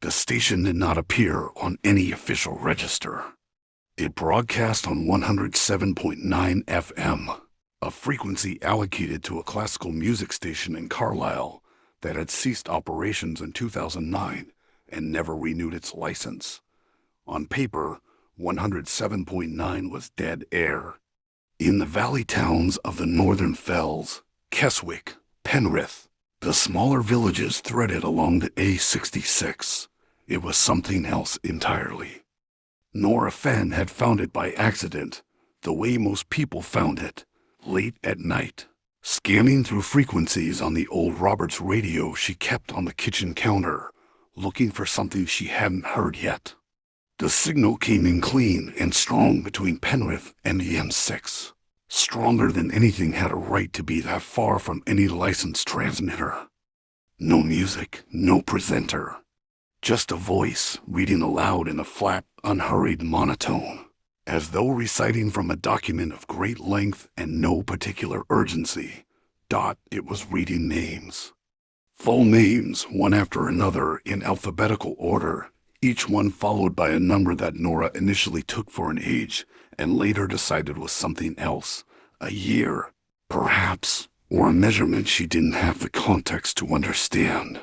The station did not appear on any official register. It broadcast on 107.9 FM, a frequency allocated to a classical music station in Carlisle that had ceased operations in 2009 and never renewed its license. On paper, 107.9 was dead air. In the valley towns of the Northern Fells, Keswick, Penrith, the smaller villages threaded along the A66, it was something else entirely. Nora Fenn had found it by accident, the way most people found it, late at night. Scanning through frequencies on the old Roberts radio she kept on the kitchen counter, looking for something she hadn't heard yet. The signal came in clean and strong between Penrith and the M6. Stronger than anything had a right to be that far from any licensed transmitter. No music, no presenter. Just a voice reading aloud in a flat, unhurried monotone, as though reciting from a document of great length and no particular urgency. It was reading names. Full names, one after another, in alphabetical order, each one followed by a number that Nora initially took for an age and later decided was something else, a year, perhaps, or a measurement she didn't have the context to understand.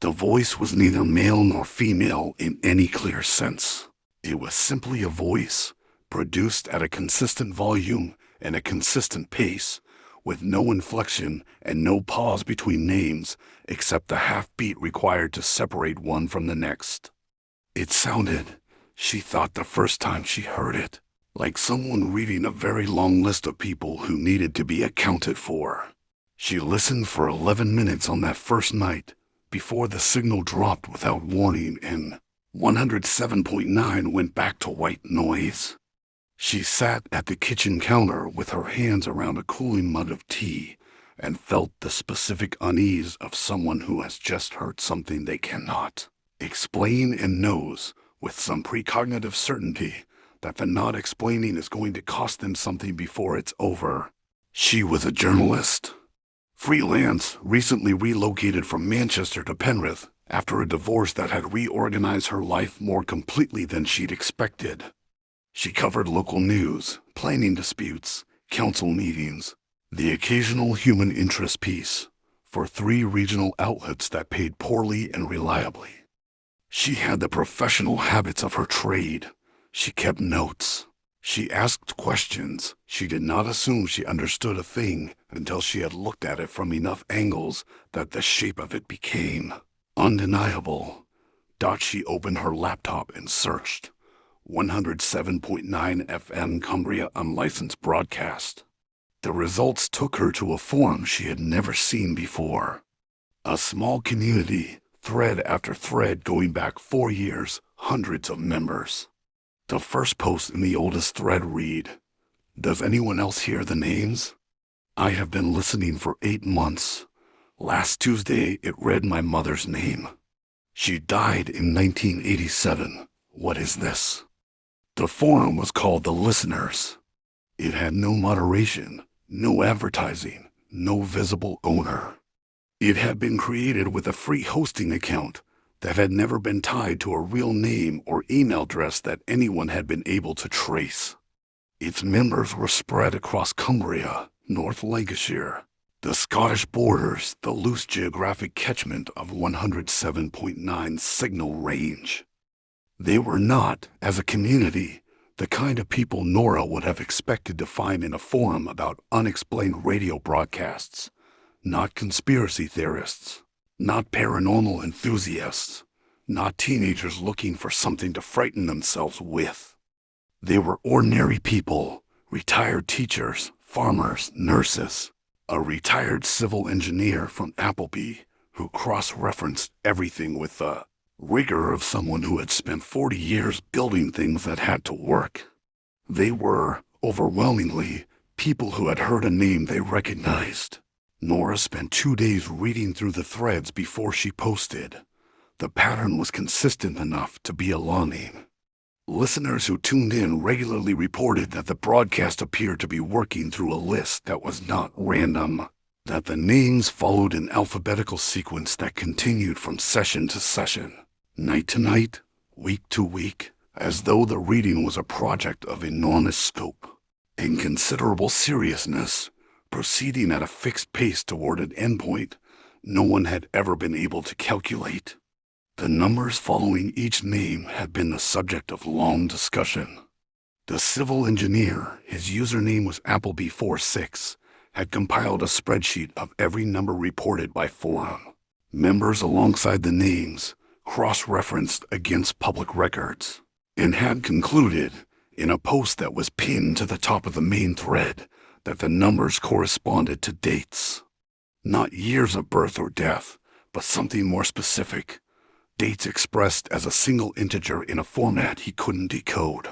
The voice was neither male nor female in any clear sense. It was simply a voice, produced at a consistent volume and a consistent pace, with no inflection and no pause between names except the half-beat required to separate one from the next. It sounded, she thought the first time she heard it, like someone reading a very long list of people who needed to be accounted for. She listened for 11 minutes on that first night before the signal dropped without warning and 107.9 went back to white noise. She sat at the kitchen counter with her hands around a cooling mug of tea and felt the specific unease of someone who has just heard something they cannot explain and knows with some precognitive certainty that the not explaining is going to cost them something before it's over. She was a journalist. Freelance, recently relocated from Manchester to Penrith after a divorce that had reorganized her life more completely than she'd expected. She covered local news, planning disputes, council meetings, the occasional human interest piece for 3 regional outlets that paid poorly and reliably. She had the professional habits of her trade. She kept notes. She asked questions. She did not assume she understood a thing until she had looked at it from enough angles that the shape of it became undeniable. She opened her laptop and searched 107.9 FM Cumbria unlicensed broadcast. The results took her to a forum she had never seen before. A small community, thread after thread going back 4 years, hundreds of members. The first post in the oldest thread read, "Does anyone else hear the names? I have been listening for 8 months. Last Tuesday it read my mother's name. She died in 1987. What is this?" The forum was called The Listeners. It had no moderation, no advertising, no visible owner. It had been created with a free hosting account that had never been tied to a real name or email address that anyone had been able to trace. Its members were spread across Cumbria, North Lancashire, the Scottish borders, the loose geographic catchment of 107.9 signal range. They were not, as a community, the kind of people Nora would have expected to find in a forum about unexplained radio broadcasts, not conspiracy theorists, not paranormal enthusiasts, not teenagers looking for something to frighten themselves with. They were ordinary people, retired teachers, farmers, nurses, a retired civil engineer from Appleby who cross-referenced everything with the rigor of someone who had spent 40 years building things that had to work. They were, overwhelmingly, people who had heard a name they recognized. Nora spent 2 days reading through the threads before she posted. The pattern was consistent enough to be alarming. Listeners who tuned in regularly reported that the broadcast appeared to be working through a list that was not random, that the names followed an alphabetical sequence that continued from session to session. night to night, week to week, as though the reading was a project of enormous scope and considerable seriousness, proceeding at a fixed pace toward an endpoint no one had ever been able to calculate. The numbers following each name had been the subject of long discussion. The civil engineer, his username was Appleby46, had compiled a spreadsheet of every number reported by forum members alongside the names, cross-referenced against public records, and had concluded, in a post that was pinned to the top of the main thread, that the numbers corresponded to dates. Not years of birth or death, but something more specific. Dates expressed as a single integer in a format he couldn't decode.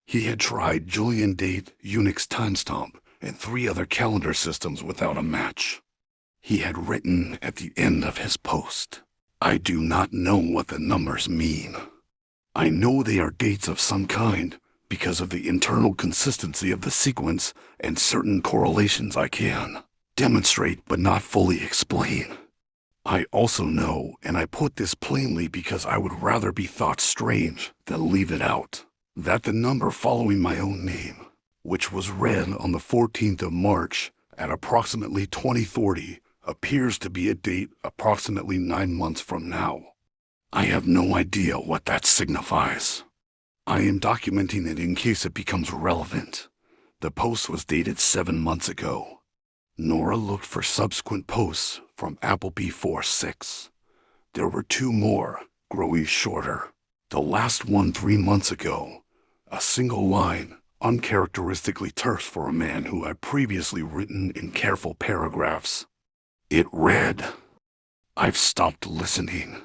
He had tried Julian Date, Unix Timestamp, and 3 other calendar systems without a match. He had written at the end of his post, "I do not know what the numbers mean. I know they are dates of some kind because of the internal consistency of the sequence and certain correlations I can demonstrate but not fully explain. I also know, and I put this plainly because I would rather be thought strange than leave it out, that the number following my own name, which was read on the 14th of March at approximately 2040, appears to be a date approximately 9 months from now. I have no idea what that signifies. I am documenting it in case it becomes relevant. The post was dated 7 months ago." Nora looked for subsequent posts from Appleby46. There were 2 more, growing shorter. The last one 3 months ago. A single line, uncharacteristically terse for a man who had previously written in careful paragraphs. It read, "I've stopped listening.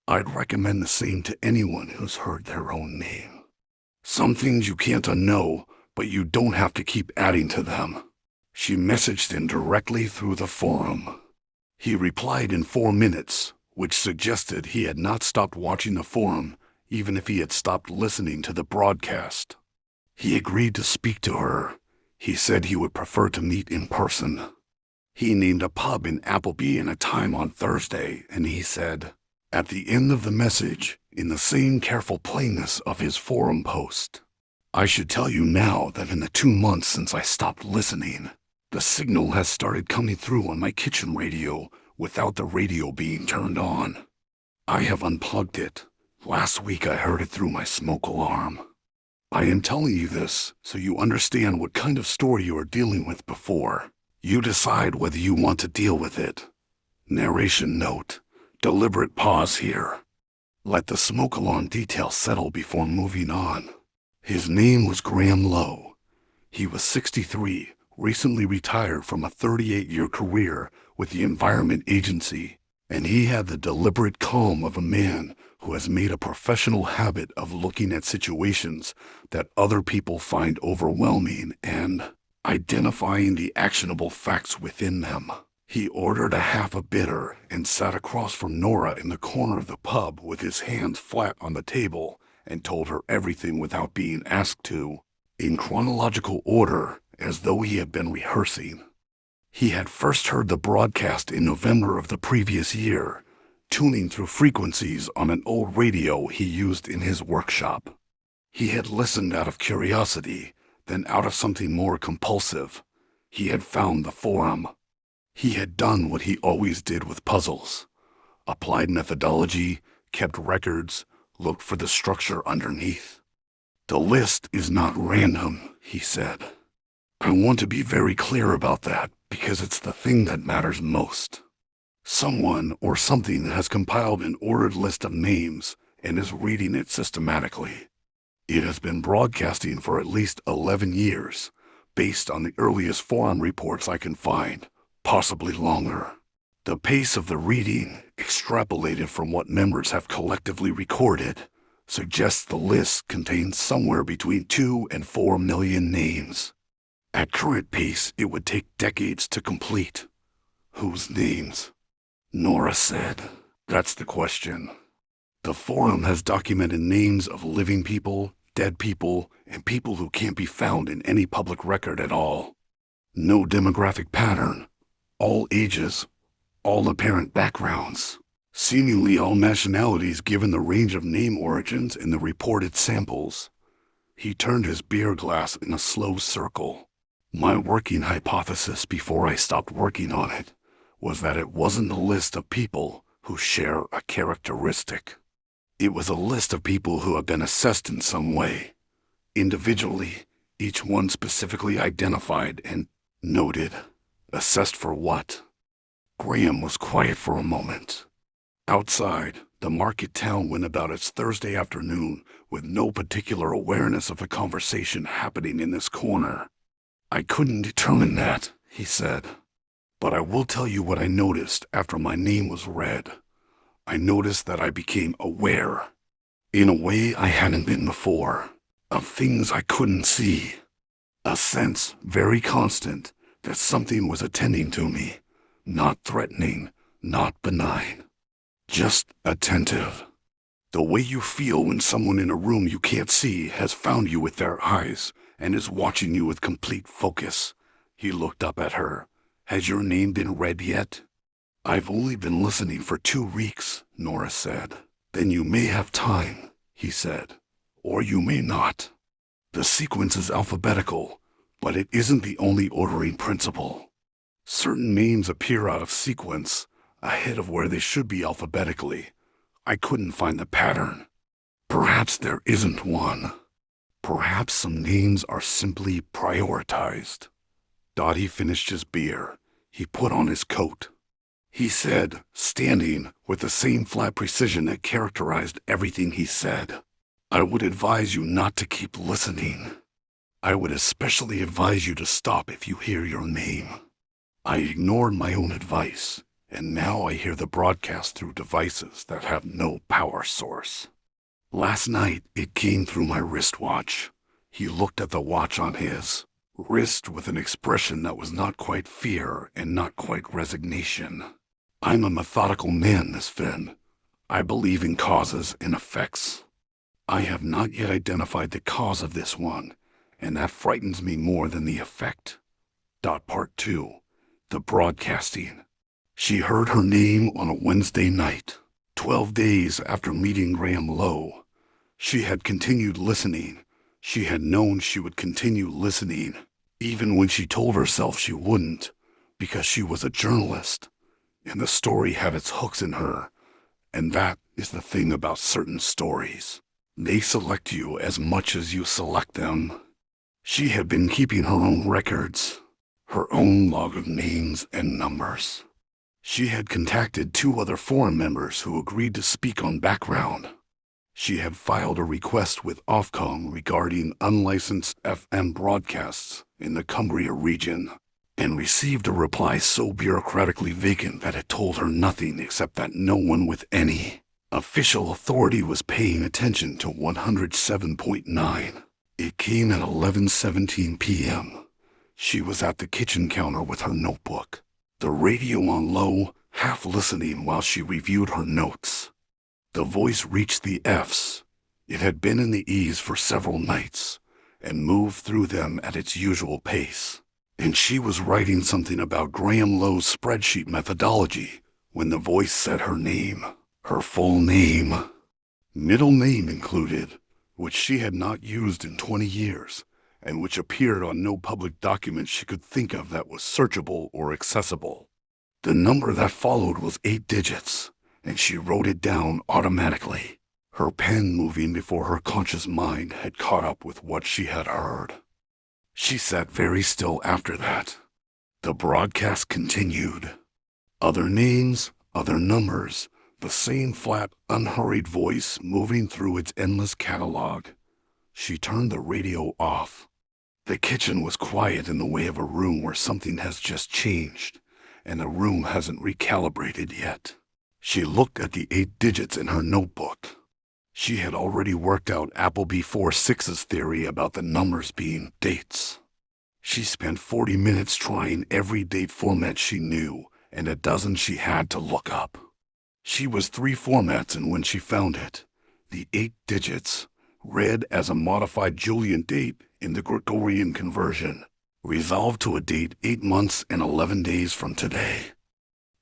I'd recommend the same to anyone who's heard their own name. Some things you can't unknow, but you don't have to keep adding to them." She messaged him directly through the forum. He replied in 4 minutes, which suggested he had not stopped watching the forum, even if he had stopped listening to the broadcast. He agreed to speak to her. He said he would prefer to meet in person. He named a pub in Appleby and a time on Thursday, and he said, at the end of the message, in the same careful plainness of his forum post, "I should tell you now that in the 2 months since I stopped listening, the signal has started coming through on my kitchen radio without the radio being turned on. I have unplugged it. Last week I heard it through my smoke alarm. I am telling you this so you understand what kind of story you are dealing with before you decide whether you want to deal with it." Narration note. Deliberate pause here. Let the smoke alarm detail settle before moving on. His name was Graham Lowe. He was 63, recently retired from a 38-year career with the Environment Agency, and he had the deliberate calm of a man who has made a professional habit of looking at situations that other people find overwhelming and identifying the actionable facts within them. He ordered a half a bitter and sat across from Nora in the corner of the pub with his hands flat on the table and told her everything without being asked to, in chronological order, as though he had been rehearsing. He had first heard the broadcast in November of the previous year, tuning through frequencies on an old radio he used in his workshop. He had listened out of curiosity, then out of something more compulsive. He had found the forum. He had done what he always did with puzzles. Applied methodology, kept records, looked for the structure underneath. "The list is not random," he said. "I want to be very clear about that because it's the thing that matters most. Someone or something has compiled an ordered list of names and is reading it systematically. It has been broadcasting for at least 11 years, based on the earliest forum reports I can find, possibly longer. The pace of the reading, extrapolated from what members have collectively recorded, suggests the list contains somewhere between 2 and 4 million names. At current pace, it would take decades to complete. Whose names?" Nora said, "That's the question. The forum has documented names of living people, dead people, and people who can't be found in any public record at all. No demographic pattern, all ages, all apparent backgrounds. seemingly all nationalities given the range of name origins in the reported samples. He turned his beer glass in a slow circle. My working hypothesis before I stopped working on it was that it wasn't a list of people who share a characteristic. It was a list of people who have been assessed in some way, individually, each one specifically identified and noted. Assessed for what? Graham was quiet for a moment. Outside, the market town went about its Thursday afternoon with no particular awareness of a conversation happening in this corner. I couldn't determine that, he said. But I will tell you what I noticed after my name was read. I noticed that I became aware, in a way I hadn't been before, of things I couldn't see. A sense, very constant, that something was attending to me, not threatening, not benign, just attentive. The way you feel when someone in a room you can't see has found you with their eyes and is watching you with complete focus. He looked up at her. Has your name been read yet? I've only been listening for 2 weeks, Nora said. Then you may have time, he said, or you may not. The sequence is alphabetical, but it isn't the only ordering principle. Certain names appear out of sequence, ahead of where they should be alphabetically. I couldn't find the pattern. Perhaps there isn't one. Perhaps some names are simply prioritized. Dottie finished his beer. He put on his coat. He said, standing with the same flat precision that characterized everything he said, I would advise you not to keep listening. I would especially advise you to stop if you hear your name. I ignored my own advice, and now I hear the broadcast through devices that have no power source. Last night, it came through my wristwatch. He looked at the watch on his wrist with an expression that was not quite fear and not quite resignation. I'm a methodical man, Miss Finn. I believe in causes and effects. I have not yet identified the cause of this one, and that frightens me more than the effect. Part 2. The broadcasting. She heard her name on a Wednesday night, 12 days after meeting Graham Lowe. She had continued listening. She had known she would continue listening, even when she told herself she wouldn't, because she was a journalist, and the story had its hooks in her. And that is the thing about certain stories. They select you as much as you select them. She had been keeping her own records, her own log of names and numbers. She had contacted 2 other forum members who agreed to speak on background. She had filed a request with Ofcom regarding unlicensed FM broadcasts in the Cumbria region, and received a reply so bureaucratically vacant that it told her nothing except that no one with any official authority was paying attention to 107.9. It came at 11:17 p.m. She was at the kitchen counter with her notebook, the radio on low, half listening while she reviewed her notes. The voice reached the Fs. It had been in the E's for several nights, and moved through them at its usual pace. And she was writing something about Graham Lowe's spreadsheet methodology when the voice said her name, her full name, middle name included, which she had not used in 20 years, and which appeared on no public document she could think of that was searchable or accessible. The number that followed was 8 digits, and she wrote it down automatically, her pen moving before her conscious mind had caught up with what she had heard. She sat very still after that. The broadcast continued. Other names, other numbers, the same flat, unhurried voice moving through its endless catalog. She turned the radio off. The kitchen was quiet in the way of a room where something has just changed, and the room hasn't recalibrated yet. She looked at the 8 digits in her notebook. She had already worked out Appleby 4-6's theory about the numbers being dates. She spent 40 minutes trying every date format she knew, and a dozen she had to look up. She was 3 formats, and when she found it, the 8 digits, read as a modified Julian date in the Gregorian conversion, resolved to a date 8 months and 11 days from today.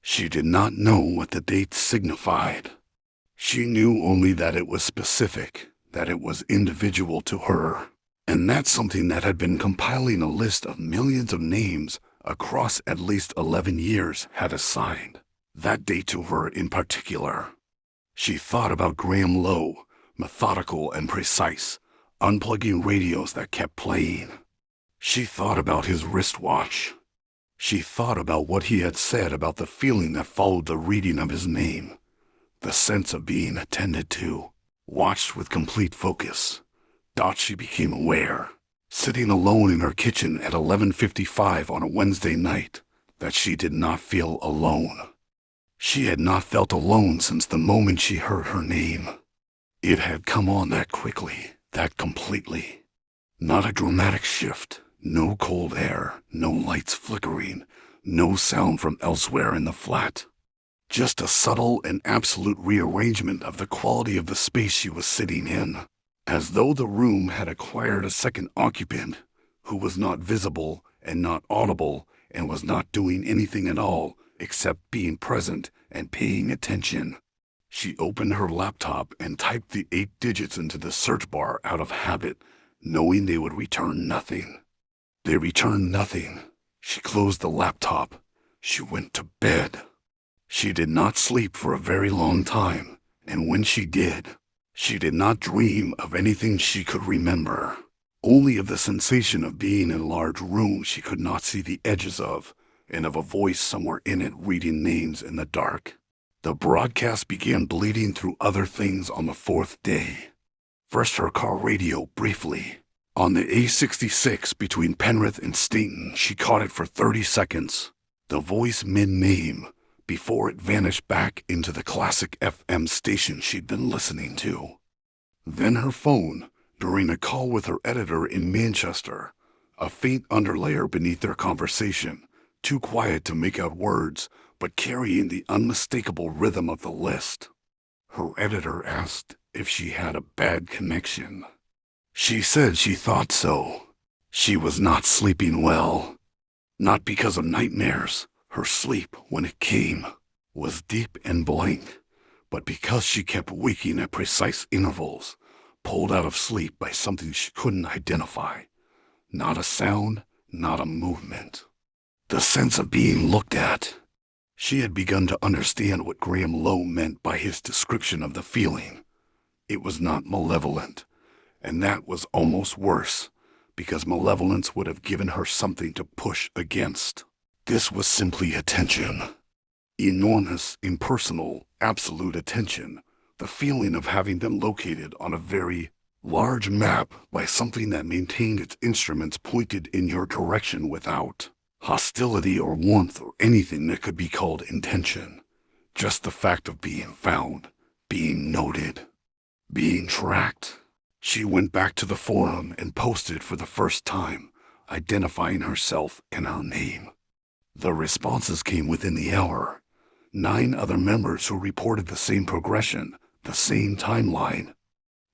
She did not know what the date signified. She knew only that it was specific, that it was individual to her, and that something that had been compiling a list of millions of names across at least 11 years had assigned that date to her in particular. She thought about Graham Lowe, methodical and precise, unplugging radios that kept playing. She thought about his wristwatch. She thought about what he had said about the feeling that followed the reading of his name, the sense of being attended to, watched with complete focus. Thought she became aware, sitting alone in her kitchen at 11:55 on a Wednesday night, that she did not feel alone. She had not felt alone since the moment she heard her name. It had come on that quickly, that completely. Not a dramatic shift, no cold air, no lights flickering, no sound from elsewhere in the flat. Just a subtle and absolute rearrangement of the quality of the space she was sitting in, as though the room had acquired a second occupant who was not visible and not audible and was not doing anything at all except being present and paying attention. She opened her laptop and typed the 8 digits into the search bar out of habit, knowing they would return nothing. They returned nothing. She closed the laptop. She went to bed. She did not sleep for a very long time, and when she did not dream of anything she could remember, only of the sensation of being in a large room she could not see the edges of, and of a voice somewhere in it reading names in the dark. The broadcast began bleeding through other things on the 4th day. First her car radio briefly. On the A66 between Penrith and Stainton, she caught it for 30 seconds. The voice mid-name, before it vanished back into the classic FM station she'd been listening to. Then her phone, during a call with her editor in Manchester, a faint underlayer beneath their conversation, too quiet to make out words, but carrying the unmistakable rhythm of the list. Her editor asked if she had a bad connection. She said she thought so. She was not sleeping well. Not because of nightmares. Her sleep, when it came, was deep and blank, but because she kept waking at precise intervals, pulled out of sleep by something she couldn't identify. Not a sound, not a movement. The sense of being looked at. She had begun to understand what Graham Lowe meant by his description of the feeling. It was not malevolent, and that was almost worse, because malevolence would have given her something to push against. This was simply attention. Enormous, impersonal, absolute attention. The feeling of having been located on a very large map by something that maintained its instruments pointed in your direction without hostility or warmth or anything that could be called intention. Just the fact of being found, being noted, being tracked. She went back to the forum and posted for the first time, identifying herself and her name. The responses came within the hour. 9 other members who reported the same progression, the same timeline.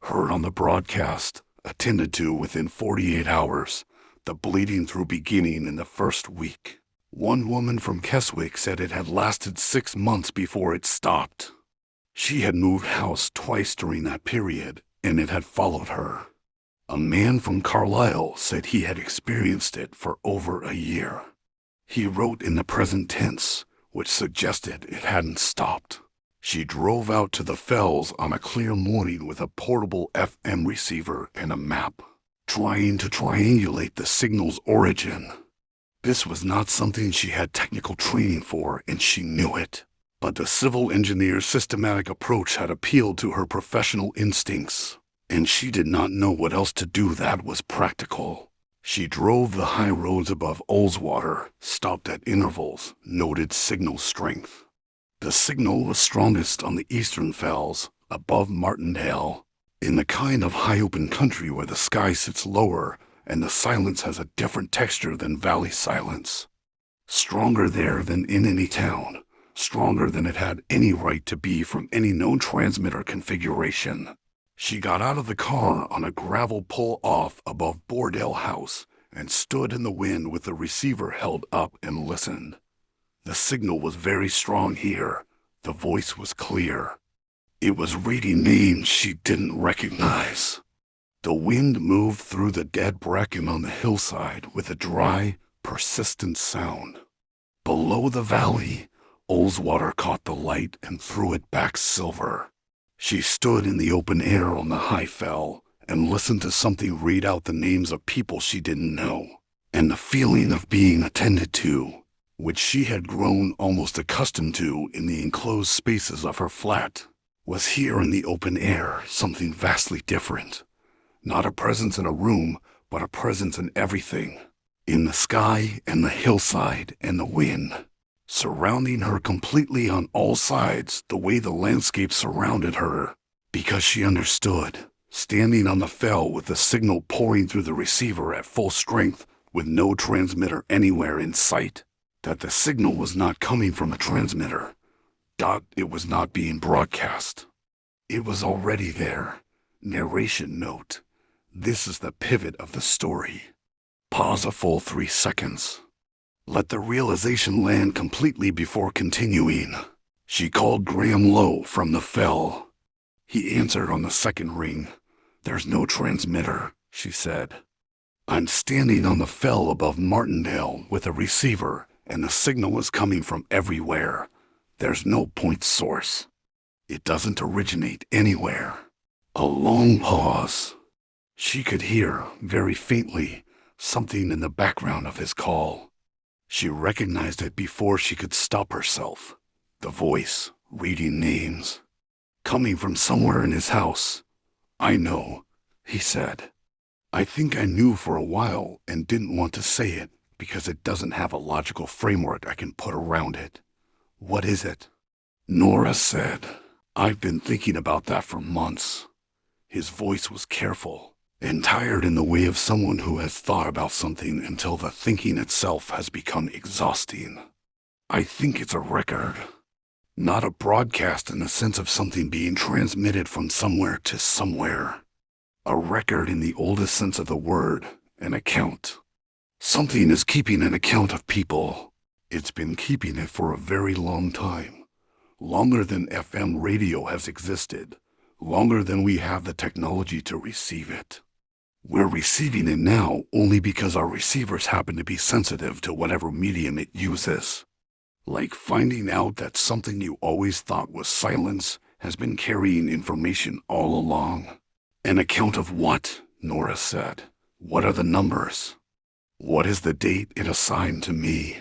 Heard on the broadcast, attended to within 48 hours, the bleeding through beginning in the first week. One woman from Keswick said it had lasted 6 months before it stopped. She had moved house twice during that period, and it had followed her. A man from Carlisle said he had experienced it for over a year. He wrote in the present tense, which suggested it hadn't stopped. She drove out to the fells on a clear morning with a portable FM receiver and a map, trying to triangulate the signal's origin. This was not something she had technical training for, and she knew it. But the civil engineer's systematic approach had appealed to her professional instincts, and she did not know what else to do that was practical. She drove the high roads above Ullswater, stopped at intervals, noted signal strength. The signal was strongest on the eastern fells, above Martindale, in the kind of high open country where the sky sits lower and the silence has a different texture than valley silence. Stronger there than in any town, stronger than it had any right to be from any known transmitter configuration. She got out of the car on a gravel pull-off above Bordell House and stood in the wind with the receiver held up and listened. The signal was very strong here. The voice was clear. It was reading names she didn't recognize. The wind moved through the dead bracken on the hillside with a dry, persistent sound. Below the valley, Olswater caught the light and threw it back silver. She stood in the open air on the high fell and listened to something read out the names of people she didn't know, and the feeling of being attended to, which she had grown almost accustomed to in the enclosed spaces of her flat, was here in the open air something vastly different. Not a presence in a room, but a presence in everything. In the sky and the hillside and the wind, surrounding her completely on all sides the way the landscape surrounded her, because she understood, standing on the fell with the signal pouring through the receiver at full strength with no transmitter anywhere in sight, that the signal was not coming from a transmitter. It was not being broadcast. It was already there. Narration note. This is the pivot of the story. Pause a full 3 seconds. Let the realization land completely before continuing. She called Graham Lowe from the fell. He answered on the second ring. There's no transmitter, she said. I'm standing on the fell above Martindale with a receiver, and the signal is coming from everywhere. There's no point source. It doesn't originate anywhere. A long pause. She could hear, very faintly, something in the background of his call. She recognized it before she could stop herself. The voice, reading names. Coming from somewhere in his house. I know, he said. I think I knew for a while and didn't want to say it because it doesn't have a logical framework I can put around it. What is it? Nora said. I've been thinking about that for months. His voice was careful and tired in the way of someone who has thought about something until the thinking itself has become exhausting. I think it's a record. Not a broadcast in the sense of something being transmitted from somewhere to somewhere. A record in the oldest sense of the word, an account. Something is keeping an account of people. It's been keeping it for a very long time. Longer than FM radio has existed. Longer than we have the technology to receive it. We're receiving it now only because our receivers happen to be sensitive to whatever medium it uses. Like finding out that something you always thought was silence has been carrying information all along. An account of what? Nora said. What are the numbers? What is the date it assigned to me?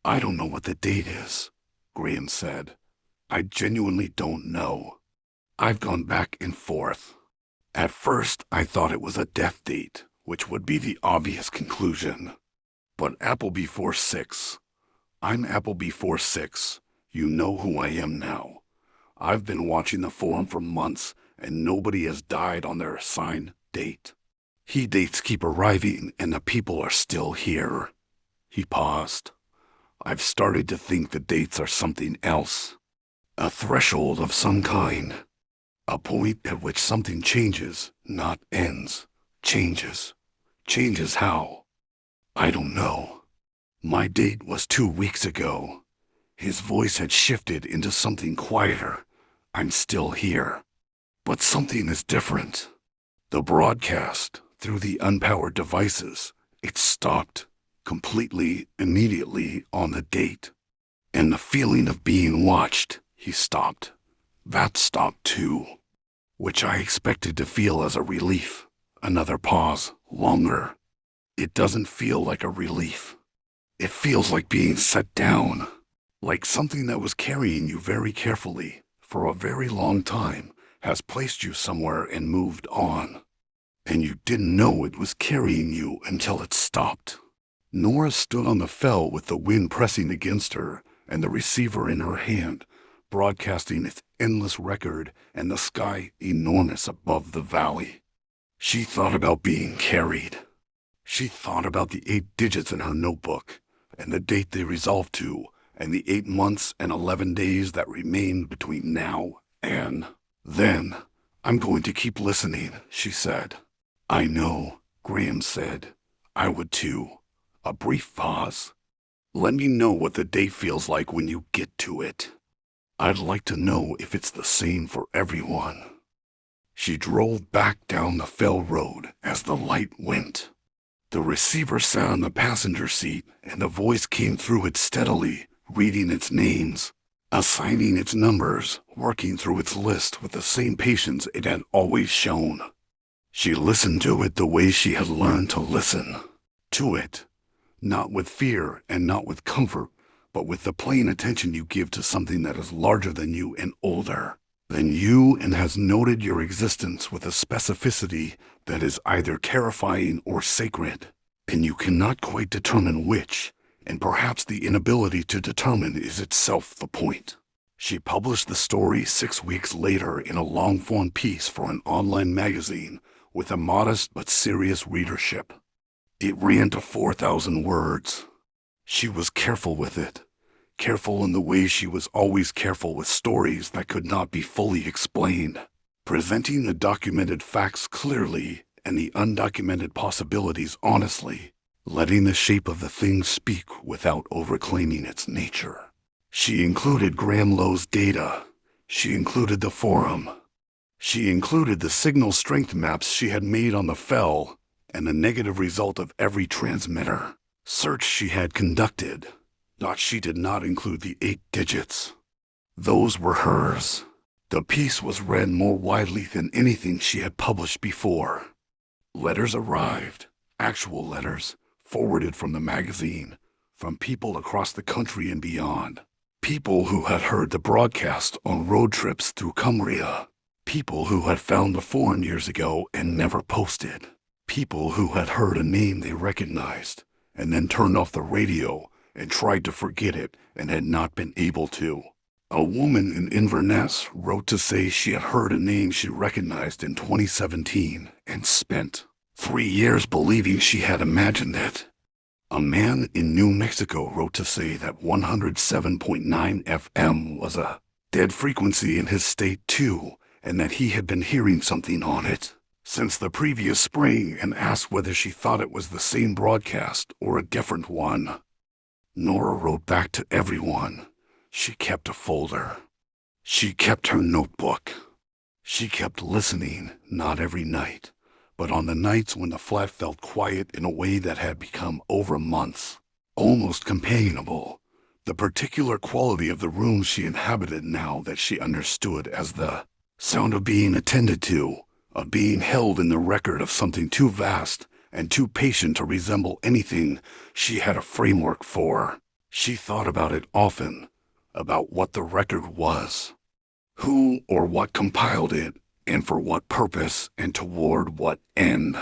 I don't know what the date is, Graham said. I genuinely don't know. I've gone back and forth. At first, I thought it was a death date, which would be the obvious conclusion. But Appleby46. I'm Appleby46. You know who I am now. I've been watching the forum for months, and nobody has died on their assigned date. Dates keep arriving, and the people are still here. He paused. I've started to think the dates are something else. A threshold of some kind. A point at which something changes, not ends. Changes. Changes how? I don't know. My date was 2 weeks ago. His voice had shifted into something quieter. I'm still here. But something is different. The broadcast, through the unpowered devices, it stopped. Completely, immediately on the date. And the feeling of being watched, he stopped. That stopped too. Which I expected to feel as a relief. Another pause, longer. It doesn't feel like a relief. It feels like being set down. Like something that was carrying you very carefully, for a very long time, has placed you somewhere and moved on. And you didn't know it was carrying you until it stopped. Nora stood on the fell with the wind pressing against her and the receiver in her hand, broadcasting its endless record and the sky enormous above the valley. She thought about being carried. She thought about the 8 digits in her notebook and the date they resolved to and the 8 months and 11 days that remained between now and then. I'm going to keep listening, she said. I know, Graham said. I would too. A brief pause. Let me know what the day feels like when you get to it. I'd like to know if it's the same for everyone. She drove back down the fell road as the light went. The receiver sat on the passenger seat, and the voice came through it steadily, reading its names, assigning its numbers, working through its list with the same patience it had always shown. She listened to it the way she had learned to listen. To it, not with fear and not with comfort, but with the plain attention you give to something that is larger than you and older than you and has noted your existence with a specificity that is either terrifying or sacred, and you cannot quite determine which, and perhaps the inability to determine is itself the point. She published the story 6 weeks later in a long-form piece for an online magazine with a modest but serious readership. It ran to 4,000 words. She was careful with it, careful in the way she was always careful with stories that could not be fully explained, presenting the documented facts clearly and the undocumented possibilities honestly, letting the shape of the thing speak without overclaiming its nature. She included Graham Lowe's data. She included the forum. She included the signal strength maps she had made on the fell and the negative result of every transmitter search she had conducted. But she did not include the 8 digits. Those were hers. The piece was read more widely than anything she had published before. Letters arrived, actual letters, forwarded from the magazine, from people across the country and beyond. People who had heard the broadcast on road trips through Cumbria. People who had found the forum years ago and never posted. People who had heard a name they recognized and then turned off the radio and tried to forget it and had not been able to. A woman in Inverness wrote to say she had heard a name she recognized in 2017 and spent 3 years believing she had imagined it. A man in New Mexico wrote to say that 107.9 FM was a dead frequency in his state too, and that he had been hearing something on it since the previous spring and asked whether she thought it was the same broadcast or a different one. Nora wrote back to everyone. She kept a folder. She kept her notebook. She kept listening, not every night, but on the nights when the flat felt quiet in a way that had become over months, almost companionable, the particular quality of the room she inhabited now that she understood as the sound of being attended to, of being held in the record of something too vast and too patient to resemble anything she had a framework for. She thought about it often, about what the record was, who or what compiled it, and for what purpose and toward what end.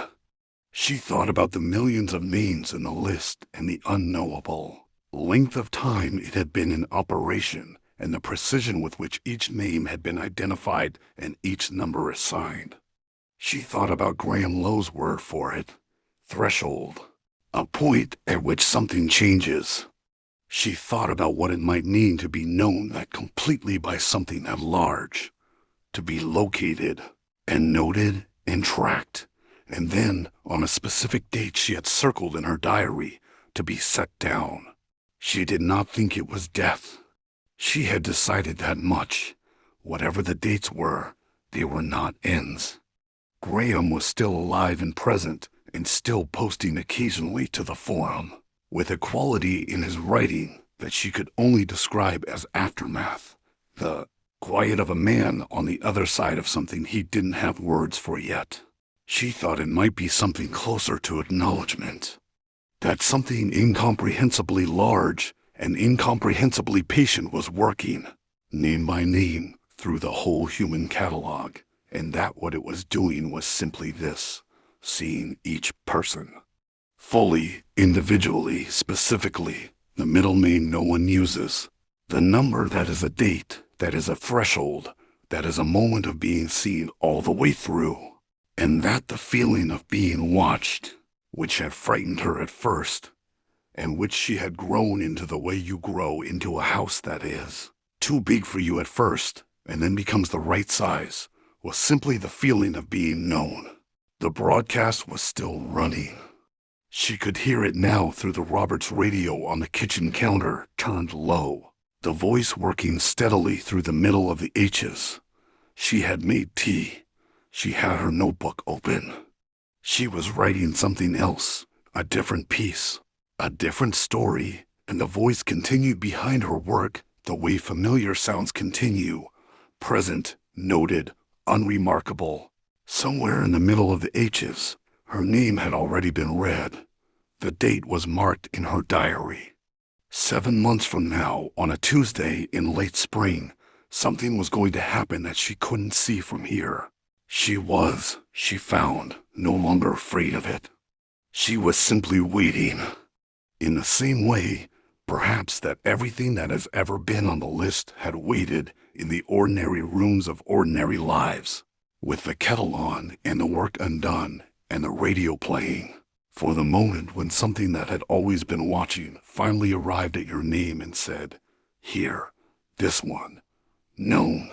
She thought about the millions of names in the list and the unknowable length of time it had been in operation and the precision with which each name had been identified and each number assigned. She thought about Graham Lowe's word for it, threshold, a point at which something changes. She thought about what it might mean to be known that completely by something at large, to be located and noted and tracked, and then, on a specific date she had circled in her diary, to be set down. She did not think it was death. She had decided that much. Whatever the dates were, they were not ends. Graham was still alive and present, and still posting occasionally to the forum, with a quality in his writing that she could only describe as aftermath, the quiet of a man on the other side of something he didn't have words for yet. She thought it might be something closer to acknowledgement, that something incomprehensibly large and incomprehensibly patient was working, name by name, through the whole human catalog, and that what it was doing was simply this, seeing each person fully, individually, specifically, the middle name no one uses, the number that is a date, that is a threshold, that is a moment of being seen all the way through, and that the feeling of being watched, which had frightened her at first, and which she had grown into the way you grow into a house that is too big for you at first, and then becomes the right size, was simply the feeling of being known. The broadcast was still running. She could hear it now through the Roberts radio on the kitchen counter, turned low, the voice working steadily through the middle of the H's. She had made tea. She had her notebook open. She was writing something else, a different piece, a different story, and the voice continued behind her work the way familiar sounds continue, present, noted, unremarkable. Somewhere in the middle of the H's, her name had already been read. The date was marked in her diary. 7 months from now, on a Tuesday in late spring, something was going to happen that she couldn't see from here. She found, no longer afraid of it. She was simply waiting. In the same way, perhaps, that everything that has ever been on the list had waited in the ordinary rooms of ordinary lives, with the kettle on and the work undone and the radio playing, for the moment when something that had always been watching finally arrived at your name and said, "Here, this one," known,